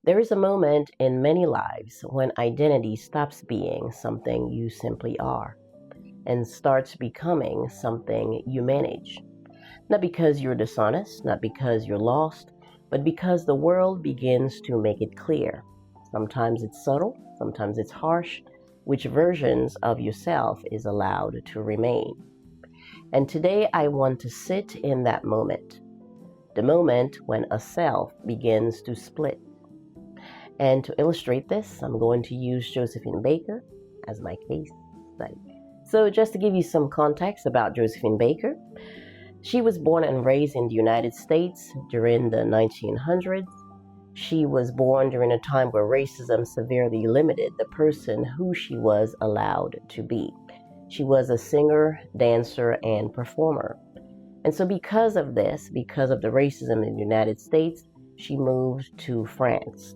There is a moment in many lives when identity stops being something you simply are and starts becoming something you manage. Not because you're dishonest, not because you're lost, but because the world begins to make it clear. Sometimes it's subtle, sometimes it's harsh, which versions of yourself is allowed to remain. And today I want to sit in that moment, the moment when a self begins to split. And to illustrate this, I'm going to use Josephine Baker as my case study. So just to give you some context about Josephine Baker, she was born and raised in the United States during the 1900s. She was born during a time where racism severely limited the person who she was allowed to be. She was a singer, dancer, and performer. And so because of this, because of the racism in the United States, she moved to France.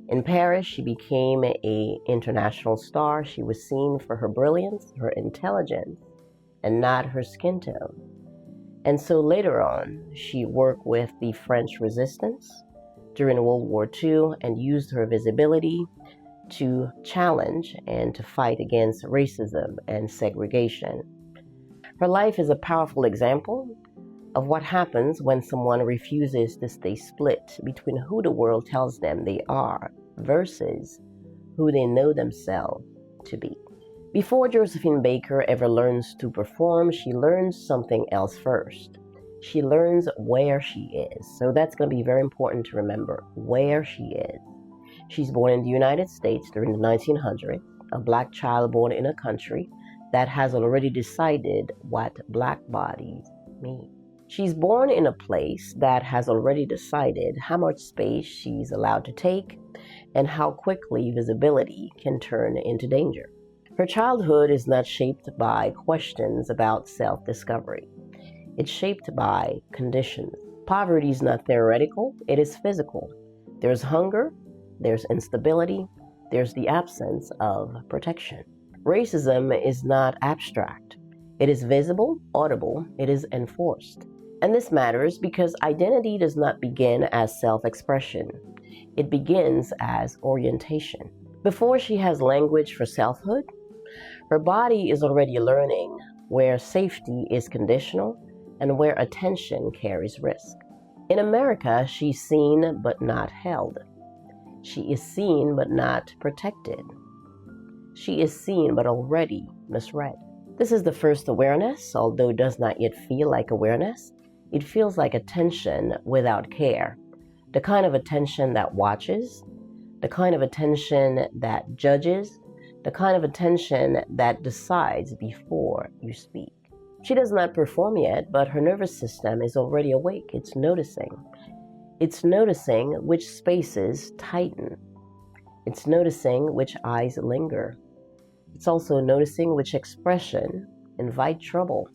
In Paris, she became an international star. She was seen for her brilliance, her intelligence, and not her skin tone. And so later on, she worked with the French resistance during World War II and used her visibility to challenge and to fight against racism and segregation. Her life is a powerful example of what happens when someone refuses to stay split between who the world tells them they are versus who they know themselves to be. Before Josephine Baker ever learns to perform, she learns something else first. She learns where she is. So that's going to be very important to remember, where she is. She's born in the United States during the 1900s, a Black child born in a country that has already decided what Black bodies mean. She's born in a place that has already decided how much space she's allowed to take and how quickly visibility can turn into danger. Her childhood is not shaped by questions about self-discovery. It's shaped by conditions. Poverty is not theoretical, it is physical. There's hunger, there's instability, there's the absence of protection. Racism is not abstract. It is visible, audible, it is enforced. And this matters because identity does not begin as self-expression. It begins as orientation. Before she has language for selfhood, her body is already learning where safety is conditional and where attention carries risk. In America, she's seen but not held. She is seen but not protected. She is seen but already misread. This is the first awareness, although it does not yet feel like awareness. It feels like attention without care. The kind of attention that watches, the kind of attention that judges, the kind of attention that decides before you speak. She does not perform yet, but her nervous system is already awake. It's noticing. It's noticing which spaces tighten. It's noticing which eyes linger. It's also noticing which expression invite trouble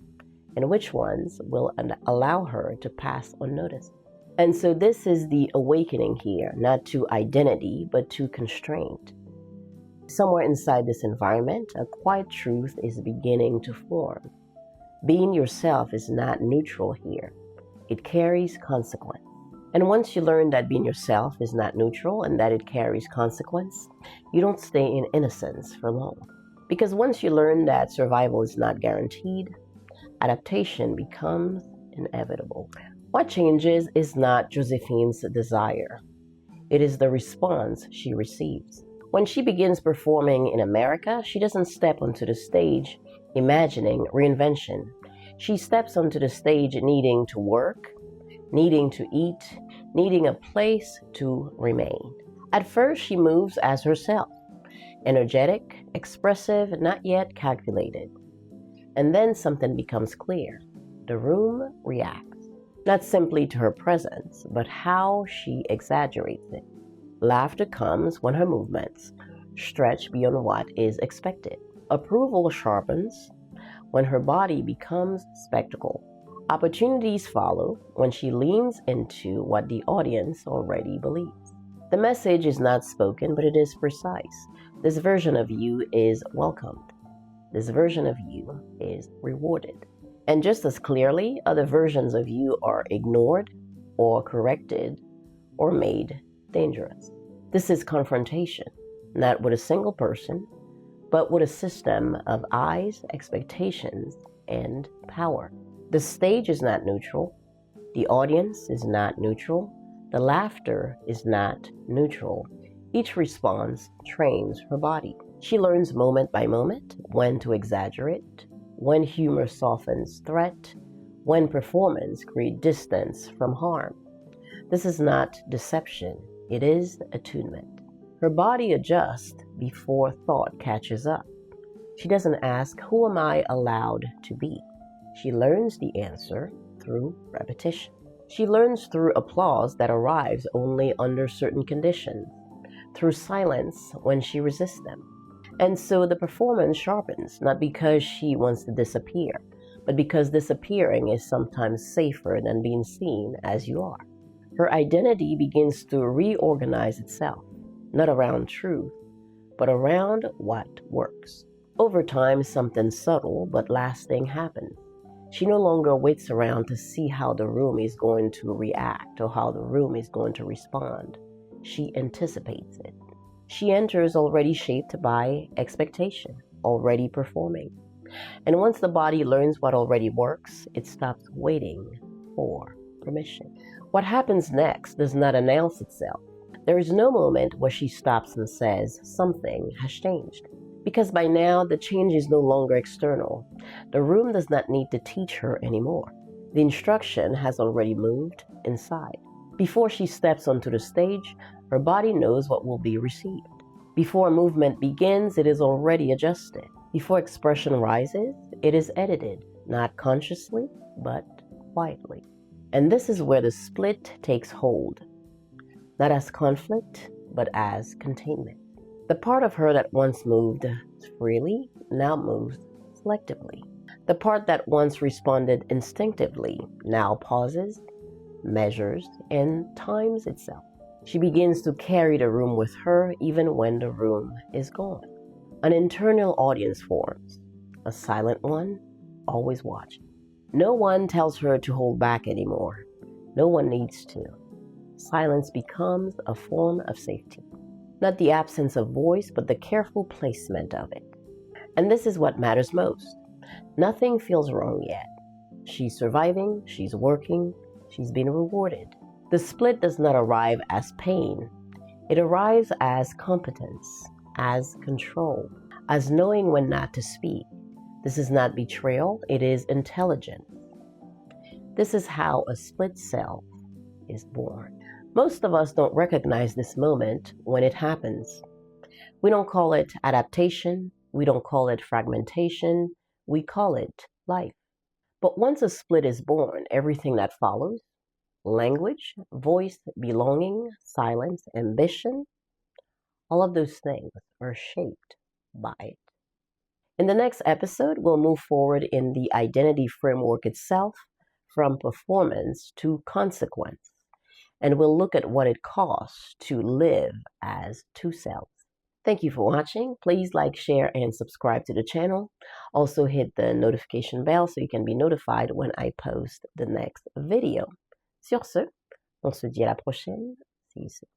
and which ones will allow her to pass unnoticed. And so this is the awakening here, not to identity, but to constraint. Somewhere inside this environment, a quiet truth is beginning to form. Being yourself is not neutral here. It carries consequence. And once you learn that being yourself is not neutral and that it carries consequence, you don't stay in innocence for long. Because once you learn that survival is not guaranteed, adaptation becomes inevitable. What changes is not Josephine's desire. It is the response she receives. When she begins performing in America, she doesn't step onto the stage imagining reinvention. She steps onto the stage needing to work, needing to eat, needing a place to remain. At first, she moves as herself, energetic, expressive, not yet calculated. And then something becomes clear. The room reacts, not simply to her presence, but how she exaggerates it. Laughter comes when her movements stretch beyond what is expected. Approval sharpens when her body becomes spectacle. Opportunities follow when she leans into what the audience already believes. The message is not spoken, but it is precise. This version of you is welcomed. This version of you is rewarded. And just as clearly, other versions of you are ignored or corrected or made dangerous. This is confrontation, not with a single person, but with a system of eyes, expectations, and power. The stage is not neutral. The audience is not neutral. The laughter is not neutral. Each response trains her body. She learns moment by moment when to exaggerate, when humor softens threat, when performance creates distance from harm. This is not deception, it is attunement. Her body adjusts before thought catches up. She doesn't ask, "Who am I allowed to be?" She learns the answer through repetition. She learns through applause that arrives only under certain conditions, through silence when she resists them. And so the performance sharpens, not because she wants to disappear, but because disappearing is sometimes safer than being seen as you are. Her identity begins to reorganize itself, not around truth, but around what works. Over time, something subtle but lasting happens. She no longer waits around to see how the room is going to react or how the room is going to respond. She anticipates it. She enters already shaped by expectation, already performing. And once the body learns what already works, it stops waiting for permission. What happens next does not announce itself. There is no moment where she stops and says, "Something has changed." Because by now, the change is no longer external. The room does not need to teach her anymore. The instruction has already moved inside. Before she steps onto the stage, her body knows what will be received. Before movement begins, it is already adjusted. Before expression rises, it is edited, not consciously, but quietly. And this is where the split takes hold, not as conflict, but as containment. The part of her that once moved freely now moves selectively. The part that once responded instinctively now pauses, measures, and times itself. She begins to carry the room with her even when the room is gone. An internal audience forms, a silent one, always watching. No one tells her to hold back anymore. No one needs to. Silence becomes a form of safety. Not the absence of voice, but the careful placement of it. And this is what matters most. Nothing feels wrong yet. She's surviving, she's working, she's been rewarded. The split does not arrive as pain. It arrives as competence, as control, as knowing when not to speak. This is not betrayal, it is intelligence. This is how a split self is born. Most of us don't recognize this moment when it happens. We don't call it adaptation. We don't call it fragmentation. We call it life. But once a split is born, everything that follows, language, voice, belonging, silence, ambition, all of those things are shaped by it. In the next episode, we'll move forward in the identity framework itself, from performance to consequence. And we'll look at what it costs to live as two selves. Thank you for watching. Please like, share, and subscribe to the channel. Also hit the notification bell so you can be notified when I post the next video. Sur ce, on se dit à la prochaine. See you soon.